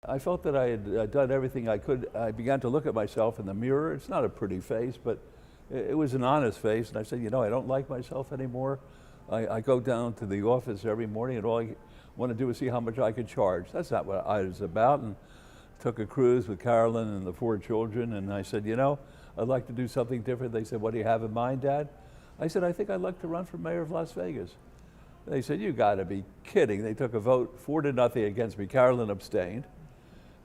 I felt that I had done everything I could. I began to look at myself in the mirror. It's not a pretty face, but it was an honest face. And I said, you know, I don't like myself anymore. I go down to the office every morning and all I want to do is see how much I could charge. That's not what I was about. And took a cruise with Carolyn and the 4 children. And I said, you know, I'd like to do something different. They said, what do you have in mind, Dad? I said, I think I'd like to run for mayor of Las Vegas. They said, you got to be kidding. They took a vote 4-0 against me. Carolyn abstained.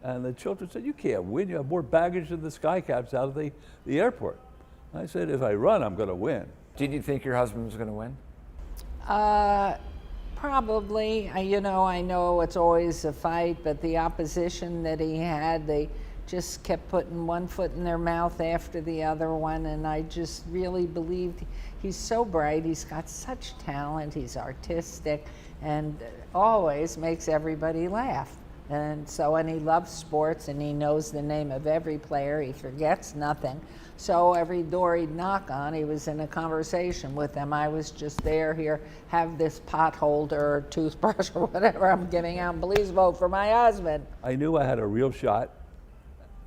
And the children said, you can't win. You have more baggage than the Skycaps out of the airport. I said, if I run, I'm going to win. Did you think your husband was going to win? Probably. You know, I know it's always a fight, but the opposition that he had, they just kept putting one foot in their mouth after the other one, and I just really believed he's so bright, he's got such talent, he's artistic, and always makes everybody laugh. And so, and he loves sports, and he knows the name of every player, he forgets nothing. So every door he'd knock on, he was in a conversation with them. I was just there, here, have this pot holder or toothbrush or whatever I'm giving out, please vote for my husband. I knew I had a real shot,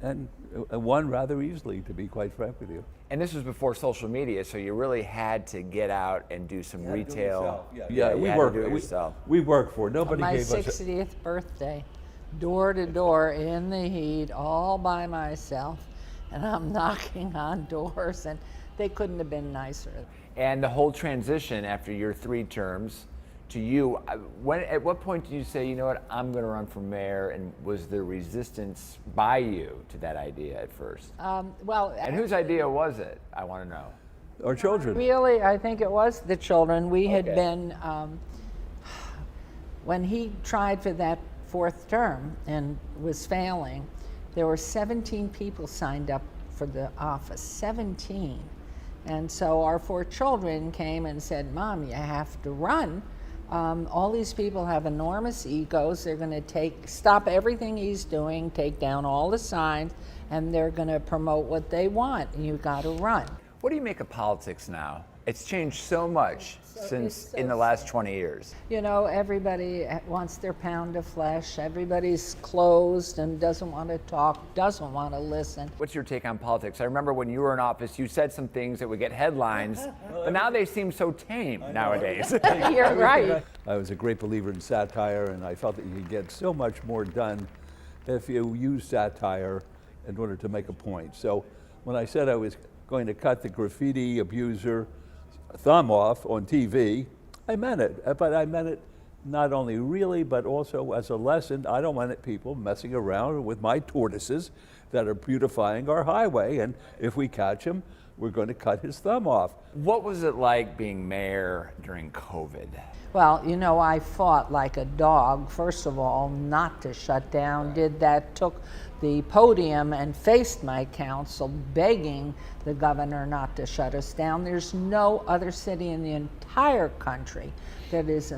and won rather easily, to be quite frank with you. And this was before social media, so you really had to get out and do some retail. We worked for it. Nobody my gave us. My 60th birthday, door to door in the heat, all by myself, and I'm knocking on doors, and they couldn't have been nicer. And the whole transition after your 3 terms to you, at what point did you say, you know what, I'm going to run for mayor, and was there resistance by you to that idea at first? And whose idea was it? I want to know. Our children. Really, I think it was the children. We had been, when he tried for that 4th term and was failing, there were 17 people signed up for the office, 17. And so our 4 children came and said, Mom, you have to run. All these people have enormous egos. They're going to stop everything he's doing, take down all the signs, and they're going to promote what they want, and you've got to run. What do you make of politics now? It's changed so much in the last 20 years. You know, everybody wants their pound of flesh. Everybody's closed and doesn't want to talk, doesn't want to listen. What's your take on politics? I remember when you were in office, you said some things that would get headlines, but now they seem so tame nowadays. You're right. I was a great believer in satire, and I felt that you could get so much more done if you use satire in order to make a point. So when I said I was going to cut the graffiti abuser thumb off on TV, I meant it. But I meant it not only really, but also as a lesson. I don't want people messing around with my tortoises that are beautifying our highway, and if we catch him, we're going to cut his thumb off. What was it like being mayor during COVID? Well, you know, I fought like a dog, first of all, not to shut down, took the podium and faced my council begging the governor not to shut us down. There's no other city in the entire country that is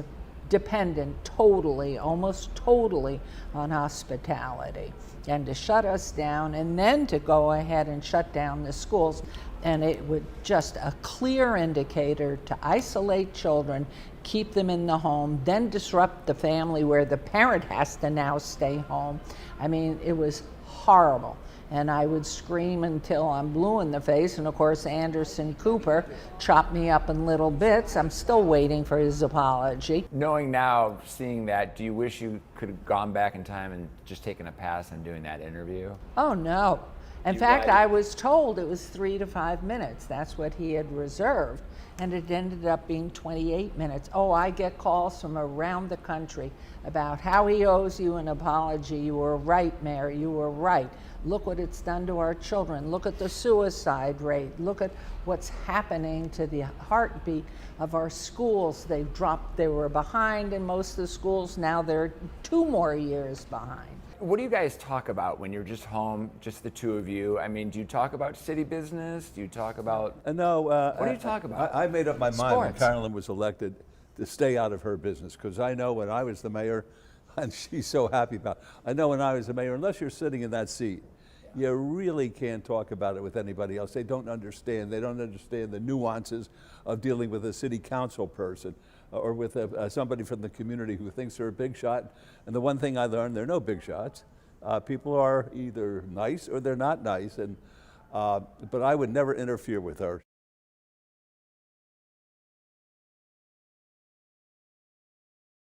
dependent totally, almost totally on hospitality. And to shut us down and then to go ahead and shut down the schools, and it would just a clear indicator to isolate children, keep them in the home, then disrupt the family where the parent has to now stay home. I mean, it was horrible. And I would scream until I'm blue in the face, and of course Anderson Cooper chopped me up in little bits. I'm still waiting for his apology. Knowing now, seeing that, do you wish you could have gone back in time and just taken a pass on doing that interview? Oh no. In fact, I was told it was 3 to 5 minutes. That's what he had reserved. And it ended up being 28 minutes. Oh, I get calls from around the country about how he owes you an apology. You were right, Mayor, you were right. Look what it's done to our children. Look at the suicide rate. Look at what's happening to the heartbeat of our schools. They were behind in most of the schools. Now they're 2 more years behind. What do you guys talk about when you're just home, just the 2 of you? I mean, do you talk about city business? Do you talk about... No. What do you talk about? I made up my mind Sports. when Carolyn was elected to stay out of her business, because I know when I was the mayor, and she's so happy about it, I know when I was the mayor, unless you're sitting in that seat, you really can't talk about it with anybody else. They don't understand. They don't understand the nuances of dealing with a city council person or with somebody from the community who thinks they're a big shot. And the one thing I learned, there are no big shots. People are either nice or they're not nice, and but I would never interfere with her.